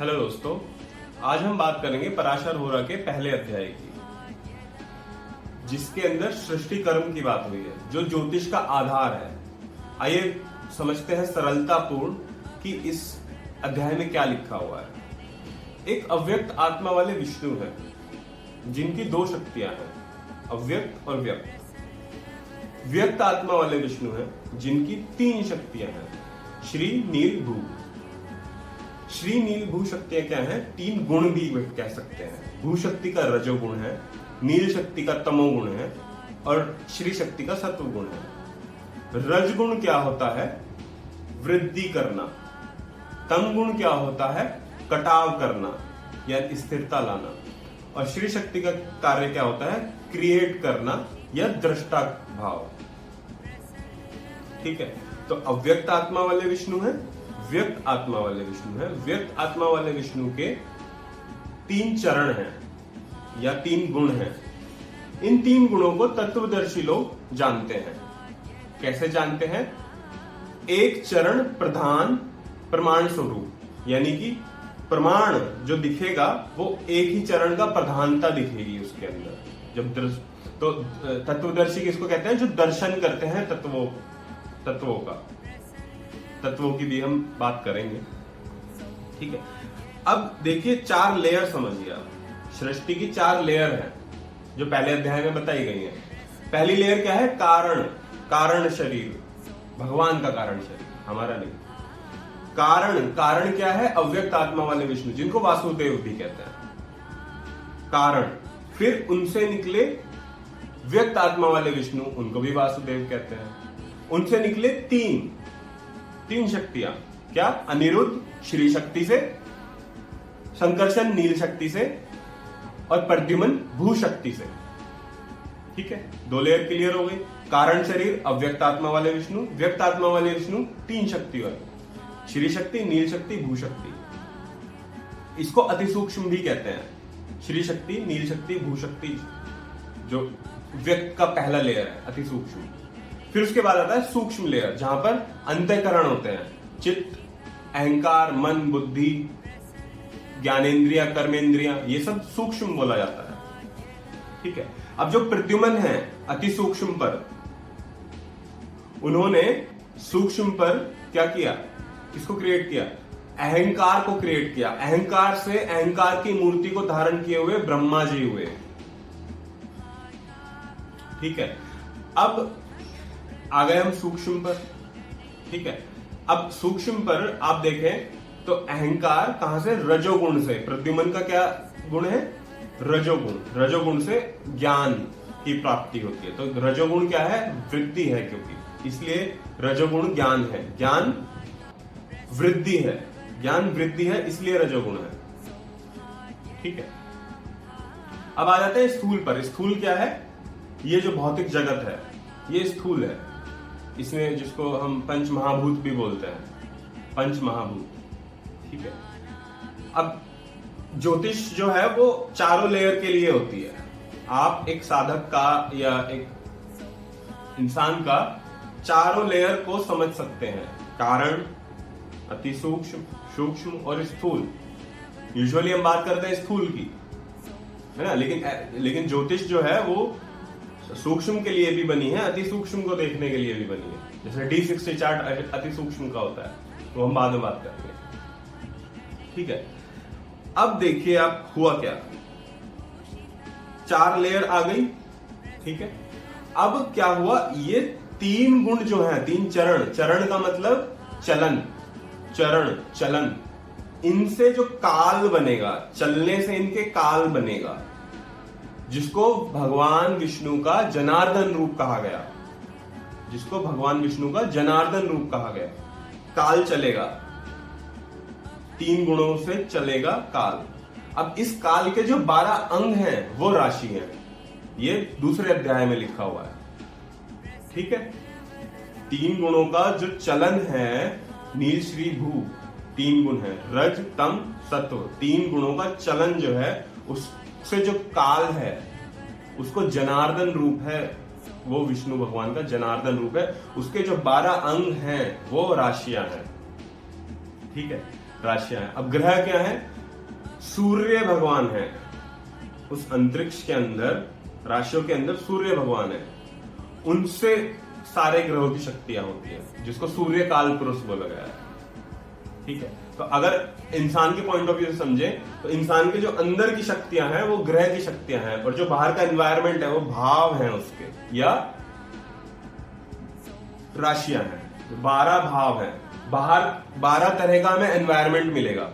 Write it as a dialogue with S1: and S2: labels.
S1: Hello दोस्तों, आज हम बात करेंगे पराशर होरा के पहले अध्याय की, जिसके अंदर सृष्टि कर्म की बात हुई है, जो ज्योतिष का आधार है। आइए समझते हैं सरलतापूर्ण कि इस अध्याय में क्या लिखा हुआ है। एक अव्यक्त आत्मा वाले विष्णु हैं, जिनकी दो शक्तियां हैं, अव्यक्त और व्यक्त। व्यक्त आत्मा वाले विष्णु हैं, जिनकी तीन शक्तियां हैं, श्री नील भू। श्री नील भू शक्तियां क्या हैं? तीन गुण भी कह सकते हैं। भू शक्ति का रजोगुण है, नील शक्ति का तमोगुण है और श्री शक्ति का सत्वगुण है। रजगुण क्या होता है? वृद्धि करना। तम गुण क्या होता है? कटाव करना या स्थिरता लाना। और श्री शक्ति का कार्य क्या होता है? क्रिएट करना या दृष्टा भाव। ठीक है, तो अव्यक्त आत्मा वाले विष्णु है, व्यक्त आत्मा वाले विष्णु है। व्यक्त आत्मा वाले विष्णु के तीन चरण हैं या तीन गुण हैं। इन तीन गुणों को तत्वदर्शी लोग जानते हैं। कैसे जानते हैं? एक चरण प्रधान प्रमाण स्वरूप, यानी कि प्रमाण जो दिखेगा वो एक ही चरण का प्रधानता दिखेगी उसके अंदर। जब तो तत्वदर्शी किसको कहते हैं? जो दर्शन करते हैं तत्वों की भी हम बात करेंगे। ठीक है, अब देखिए चार लेयर समझिए आप। सृष्टि की चार लेयर है जो पहले अध्याय में बताई गई है। पहली लेयर क्या है? कारण शरीर, भगवान का कारण शरीर, हमारा नहीं। कारण क्या है? अव्यक्त आत्मा वाले विष्णु, जिनको वासुदेव भी कहते हैं। कारण, फिर उनसे निकले व्यक्त आत्मा वाले विष्णु, उनको भी वासुदेव कहते हैं। उनसे निकले तीन शक्तियां, क्या? अनिरुद्ध श्री शक्ति से, संकर्षण नील शक्ति से और प्रद्युम्न भू शक्ति से। ठीक है, दो लेयर क्लियर हो गई। कारण शरीर अव्यक्त आत्मा वाले विष्णु, व्यक्त आत्मा वाले विष्णु, तीन शक्ति वाले, श्री शक्ति, नील शक्ति, भू शक्ति। इसको अति सूक्ष्म भी कहते हैं। श्री शक्ति, नील शक्ति, भू शक्ति जो व्यक्त का पहला लेयर है, अति सूक्ष्म। फिर उसके बाद आता है सूक्ष्म लेयर, जहां पर अंतःकरण होते हैं, चित्त, अहंकार, मन, बुद्धि, ज्ञानेन्द्रिया, कर्मेंद्रिया, ये सब सूक्ष्म बोला जाता है। ठीक है, अब जो प्रद्युम्न है अति सूक्ष्म पर, उन्होंने सूक्ष्म पर क्या किया? किसको क्रिएट किया? अहंकार को क्रिएट किया। अहंकार से अहंकार की मूर्ति को धारण किए हुए ब्रह्मा जी हुए। ठीक है, अब आ गए हम सूक्ष्म पर। ठीक है, अब सूक्ष्म पर आप देखें तो अहंकार कहां से? रजोगुण से। प्रद्युम्न का क्या गुण है? रजोगुण। रजोगुण से ज्ञान की प्राप्ति होती है। तो रजोगुण क्या है? वृद्धि है, क्योंकि इसलिए रजोगुण ज्ञान है। ज्ञान वृद्धि है, ज्ञान वृद्धि है, इसलिए रजोगुण है। ठीक है, अब आ जाते हैं स्थूल पर। स्थूल क्या है? ये जो भौतिक जगत है, ये स्थूल है। इसमें जिसको हम पंच महाभूत भी बोलते हैं, पंच महाभूत। ठीक है, अब ज्योतिष जो है वो चारों लेयर के लिए होती है। आप एक साधक का या एक इंसान का चारों लेयर को समझ सकते हैं। कारण, अति सूक्ष्म, सूक्ष्म और स्थूल। यूजुअली हम बात करते हैं स्थूल की, है ना, लेकिन ज्योतिष जो है वो सूक्ष्म के लिए भी बनी है, अति सूक्ष्म को देखने के लिए भी बनी है। जैसे D60 चार्ट अति सूक्ष्म का होता है, तो हम बाद में बात करेंगे। ठीक है, अब देखिए आप हुआ क्या। चार लेयर आ गई। ठीक है, अब क्या हुआ? ये तीन गुण जो है, तीन चरण का मतलब चलन, इनसे जो काल बनेगा, चलने से इनके काल बनेगा, जिसको भगवान विष्णु का जनार्दन रूप कहा गया। जिसको भगवान विष्णु का जनार्दन रूप कहा गया। काल चलेगा, तीन गुणों से चलेगा काल। अब इस काल के जो 12 अंग हैं वो राशि हैं। ये दूसरे अध्याय में लिखा हुआ है। ठीक है, तीन गुणों का जो चलन है, नील श्री भू, तीन गुण है, रज तम सत्व, तीन गुणों का चलन जो है, उससे जो काल है, उसको जनार्दन रूप है, वो विष्णु भगवान का जनार्दन रूप है। उसके जो 12 अंग हैं वो राशियां हैं। ठीक है, राशियां हैं। अब ग्रह क्या है? सूर्य भगवान है उस अंतरिक्ष के अंदर, राशियों के अंदर सूर्य भगवान है, उनसे सारे ग्रहों की शक्तियां होती है, जिसको सूर्य काल पुरुष बोला गया है। ठीक है, तो अगर इंसान के पॉइंट ऑफ व्यू से समझे तो इंसान के जो अंदर की शक्तियां हैं वो ग्रह की शक्तियां हैं, और जो बाहर का एनवायरमेंट है वो भाव है उसके, या राशियां हैं। 12 भाव हैं, बाहर 12 तरह का हमें एनवायरमेंट मिलेगा।